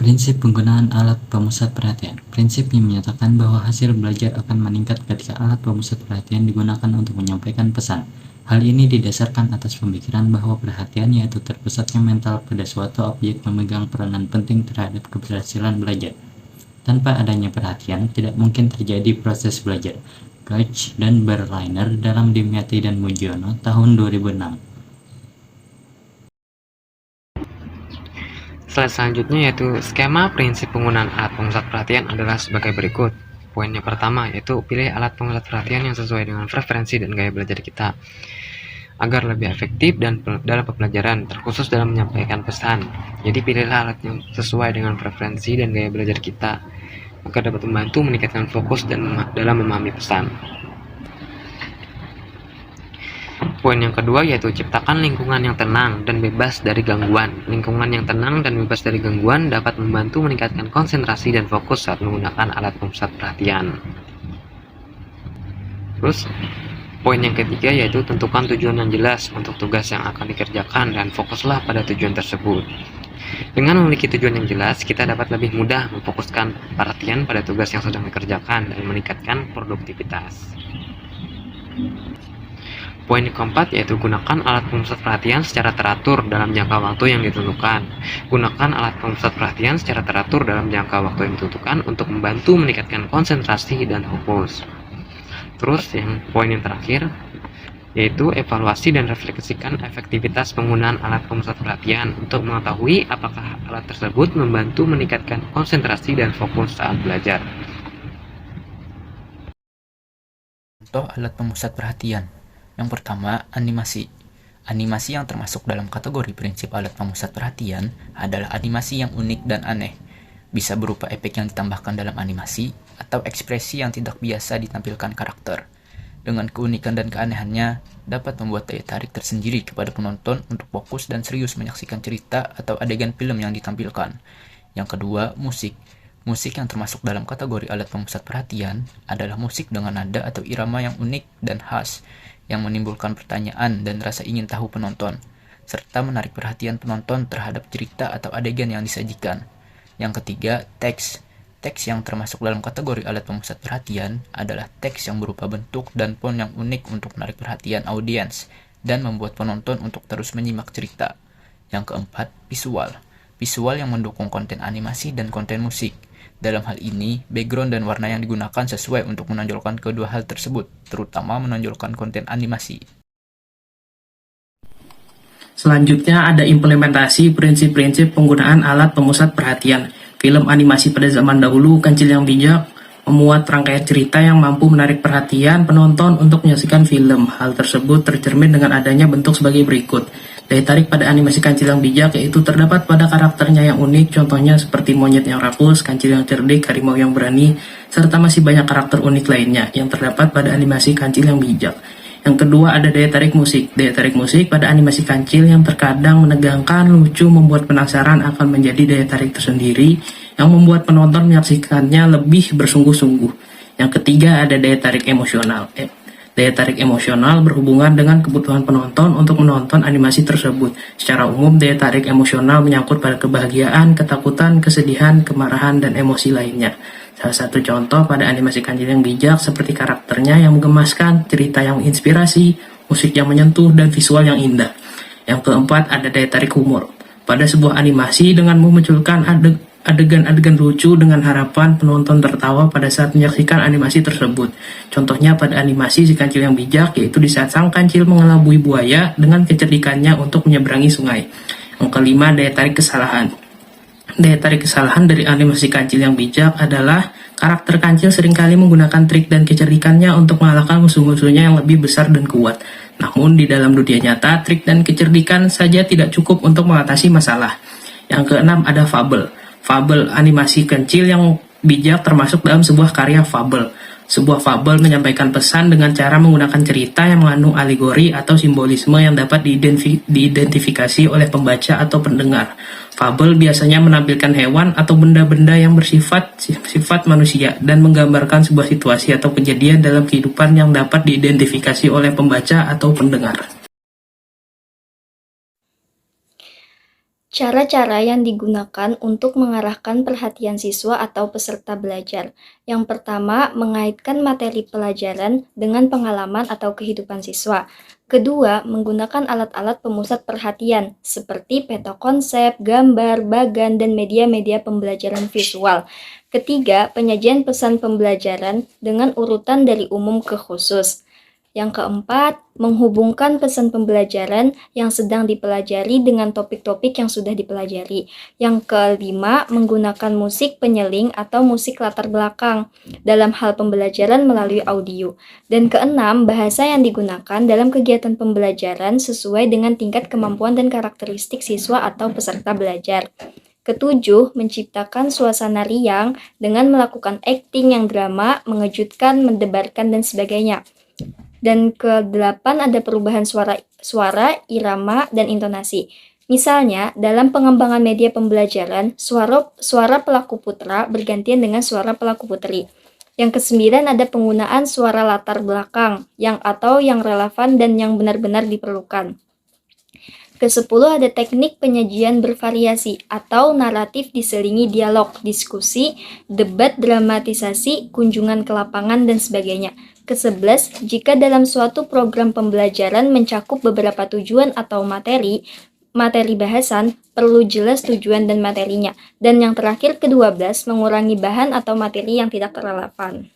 Prinsip penggunaan alat pemusat perhatian. Prinsipnya menyatakan bahwa hasil belajar akan meningkat ketika alat pemusat perhatian digunakan untuk menyampaikan pesan. Hal ini didasarkan atas pemikiran bahwa perhatian yaitu terpusatnya mental pada suatu objek memegang peranan penting terhadap keberhasilan belajar. Tanpa adanya perhatian, tidak mungkin terjadi proses belajar. George dan Berliner dalam Dimyati dan Mujiono tahun 2006. Slide selanjutnya yaitu skema prinsip penggunaan alat pemusat perhatian adalah sebagai berikut. Poin yang pertama yaitu pilih alat pemusat perhatian yang sesuai dengan preferensi dan gaya belajar kita agar lebih efektif dan dalam pembelajaran, terkhusus dalam menyampaikan pesan. Jadi pilihlah alat yang sesuai dengan preferensi dan gaya belajar kita agar dapat membantu meningkatkan fokus dan dalam memahami pesan. Poin yang kedua yaitu ciptakan lingkungan yang tenang dan bebas dari gangguan. Lingkungan yang tenang dan bebas dari gangguan dapat membantu meningkatkan konsentrasi dan fokus saat menggunakan alat pemusat perhatian. Terus, poin yang ketiga yaitu tentukan tujuan yang jelas untuk tugas yang akan dikerjakan dan fokuslah pada tujuan tersebut. Dengan memiliki tujuan yang jelas, kita dapat lebih mudah memfokuskan perhatian pada tugas yang sedang dikerjakan dan meningkatkan produktivitas. Poin keempat yaitu gunakan alat pemusat perhatian secara teratur dalam jangka waktu yang ditentukan. Gunakan alat pemusat perhatian secara teratur dalam jangka waktu yang ditentukan untuk membantu meningkatkan konsentrasi dan fokus. Terus poin yang terakhir yaitu evaluasi dan refleksikan efektivitas penggunaan alat pemusat perhatian untuk mengetahui apakah alat tersebut membantu meningkatkan konsentrasi dan fokus saat belajar. Contoh alat pemusat perhatian. Yang pertama, animasi. Animasi yang termasuk dalam kategori prinsip alat pemusat perhatian adalah animasi yang unik dan aneh. Bisa berupa efek yang ditambahkan dalam animasi atau ekspresi yang tidak biasa ditampilkan karakter. Dengan keunikan dan keanehannya, dapat membuat daya tarik tersendiri kepada penonton untuk fokus dan serius menyaksikan cerita atau adegan film yang ditampilkan. Yang kedua, musik. Musik yang termasuk dalam kategori alat pemusat perhatian adalah musik dengan nada atau irama yang unik dan khas, yang menimbulkan pertanyaan dan rasa ingin tahu penonton, serta menarik perhatian penonton terhadap cerita atau adegan yang disajikan. Yang ketiga, teks. Teks yang termasuk dalam kategori alat pemusat perhatian adalah teks yang berupa bentuk dan font yang unik untuk menarik perhatian audiens dan membuat penonton untuk terus menyimak cerita. Yang keempat, visual. Visual yang mendukung konten animasi dan konten musik. Dalam hal ini, background dan warna yang digunakan sesuai untuk menonjolkan kedua hal tersebut, terutama menonjolkan konten animasi. Selanjutnya ada implementasi prinsip-prinsip penggunaan alat pemusat perhatian. Film animasi pada zaman dahulu, Kancil yang Bijak, memuat rangkaian cerita yang mampu menarik perhatian penonton untuk menyaksikan film. Hal tersebut tercermin dengan adanya bentuk sebagai berikut. Daya tarik pada animasi Kancil yang Bijak yaitu terdapat pada karakternya yang unik, contohnya seperti monyet yang rakus, kancil yang cerdik, harimau yang berani, serta masih banyak karakter unik lainnya yang terdapat pada animasi Kancil yang Bijak. Yang kedua ada daya tarik musik. Daya tarik musik pada animasi Kancil yang terkadang menegangkan, lucu, membuat penasaran akan menjadi daya tarik tersendiri yang membuat penonton menyaksikannya lebih bersungguh-sungguh. Yang ketiga ada daya tarik emosional. Daya tarik emosional berhubungan dengan kebutuhan penonton untuk menonton animasi tersebut. Secara umum, daya tarik emosional menyangkut pada kebahagiaan, ketakutan, kesedihan, kemarahan, dan emosi lainnya. Salah satu contoh pada animasi Kancil yang Bijak seperti karakternya yang menggemaskan, cerita yang menginspirasi, musik yang menyentuh, dan visual yang indah. Yang keempat ada daya tarik humor. Pada sebuah animasi dengan memunculkan adegan-adegan lucu dengan harapan penonton tertawa pada saat menyaksikan animasi tersebut. Contohnya pada animasi si Kancil yang Bijak, yaitu di saat sang kancil mengelabui buaya dengan kecerdikannya untuk menyeberangi sungai. Yang kelima, daya tarik kesalahan. Daya tarik kesalahan dari animasi Kancil yang Bijak adalah karakter kancil seringkali menggunakan trik dan kecerdikannya untuk mengalahkan musuh-musuhnya yang lebih besar dan kuat. Namun di dalam dunia nyata, trik dan kecerdikan saja tidak cukup untuk mengatasi masalah. Yang keenam ada fabel. Fabel animasi Kancil yang Bijak termasuk dalam sebuah karya fabel. Sebuah fabel menyampaikan pesan dengan cara menggunakan cerita yang mengandung alegori atau simbolisme yang dapat diidentifikasi oleh pembaca atau pendengar. Fabel biasanya menampilkan hewan atau benda-benda yang bersifat manusia dan menggambarkan sebuah situasi atau kejadian dalam kehidupan yang dapat diidentifikasi oleh pembaca atau pendengar. Cara-cara yang digunakan untuk mengarahkan perhatian siswa atau peserta belajar. Yang pertama, mengaitkan materi pelajaran dengan pengalaman atau kehidupan siswa. Kedua, menggunakan alat-alat pemusat perhatian seperti peta konsep, gambar, bagan, dan media-media pembelajaran visual. Ketiga, penyajian pesan pembelajaran dengan urutan dari umum ke khusus. Yang keempat, menghubungkan pesan pembelajaran yang sedang dipelajari dengan topik-topik yang sudah dipelajari. Yang kelima, menggunakan musik penyeling atau musik latar belakang dalam hal pembelajaran melalui audio. Dan keenam, bahasa yang digunakan dalam kegiatan pembelajaran sesuai dengan tingkat kemampuan dan karakteristik siswa atau peserta belajar. Ketujuh, menciptakan suasana riang dengan melakukan akting yang drama, mengejutkan, mendebarkan, dan sebagainya. Dan ke-8 ada perubahan suara, irama, dan intonasi. Misalnya, dalam pengembangan media pembelajaran, suara pelaku putra bergantian dengan suara pelaku putri. Yang ke-9 ada penggunaan suara latar belakang yang relevan dan yang benar-benar diperlukan. Ke-10 ada teknik penyajian bervariasi atau naratif diselingi dialog, diskusi, debat, dramatisasi, kunjungan ke lapangan, dan sebagainya. Ke-11, jika dalam suatu program pembelajaran mencakup beberapa tujuan atau materi bahasan, perlu jelas tujuan dan materinya. Dan yang terakhir, ke-12, mengurangi bahan atau materi yang tidak relevan.